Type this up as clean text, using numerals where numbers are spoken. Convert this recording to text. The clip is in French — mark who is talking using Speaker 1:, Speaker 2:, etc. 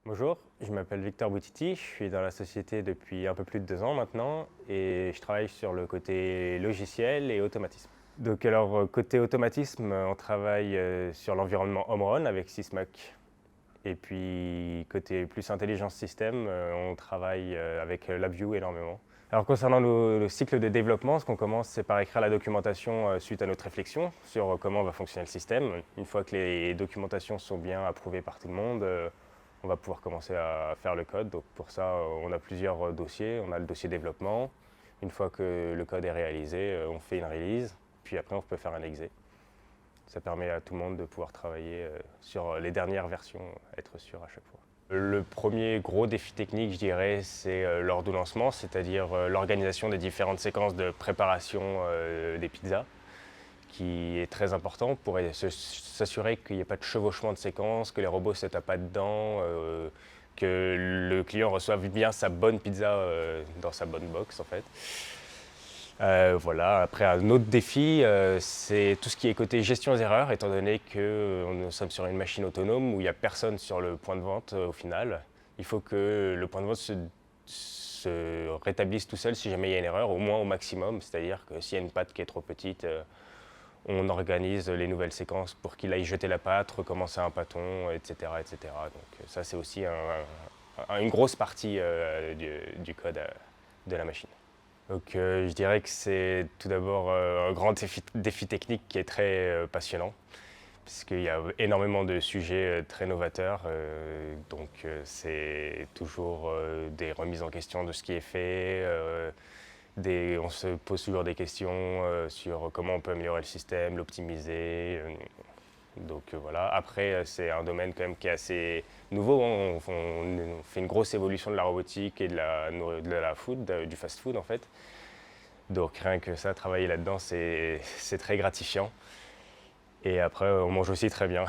Speaker 1: Bonjour, je m'appelle Victor Boutiti, je suis dans la société depuis un peu plus de 2 ans maintenant et je travaille sur le côté logiciel et automatisme. Donc alors côté automatisme, on travaille sur l'environnement Omron avec Sysmac. Et puis côté plus intelligence système, on travaille avec LabVIEW énormément. Alors concernant le cycle de développement, ce qu'on commence, c'est par écrire la documentation suite à notre réflexion sur comment va fonctionner le système. Une fois que les documentations sont bien approuvées par tout le monde, on va pouvoir commencer à faire le code. Donc pour ça, on a plusieurs dossiers. On a le dossier développement. Une fois que le code est réalisé, on fait une release. Puis après, on peut faire un exé. Ça permet à tout le monde de pouvoir travailler sur les dernières versions, être sûr à chaque fois. Le premier gros défi technique, je dirais, c'est lors du lancement, c'est-à-dire l'organisation des différentes séquences de préparation des pizzas, qui est très important pour s'assurer qu'il n'y ait pas de chevauchement de séquences, que les robots ne se tapent pas dedans, que le client reçoive bien sa bonne pizza dans sa bonne box en fait. Voilà. Après, un autre défi, c'est tout ce qui est côté gestion des erreurs, étant donné que nous sommes sur une machine autonome où il n'y a personne sur le point de vente au final. Il faut que le point de vente se rétablisse tout seul si jamais il y a une erreur, au moins au maximum. C'est-à-dire que s'il y a une pâte qui est trop petite, on organise les nouvelles séquences pour qu'il aille jeter la pâte, recommencer un pâton, etc. etc. Donc ça, c'est aussi une grosse partie du code de la machine. Donc je dirais que c'est tout d'abord un grand défi technique qui est très passionnant, puisqu'il y a énormément de sujets très novateurs. Donc c'est toujours des remises en question de ce qui est fait. On se pose toujours des questions sur comment on peut améliorer le système, l'optimiser. Donc voilà. Après, c'est un domaine quand même qui est assez nouveau, hein. On fait une grosse évolution de la robotique et de la food, du fast-food en fait. Donc rien que ça, travailler là-dedans, c'est très gratifiant. Et après, on mange aussi très bien.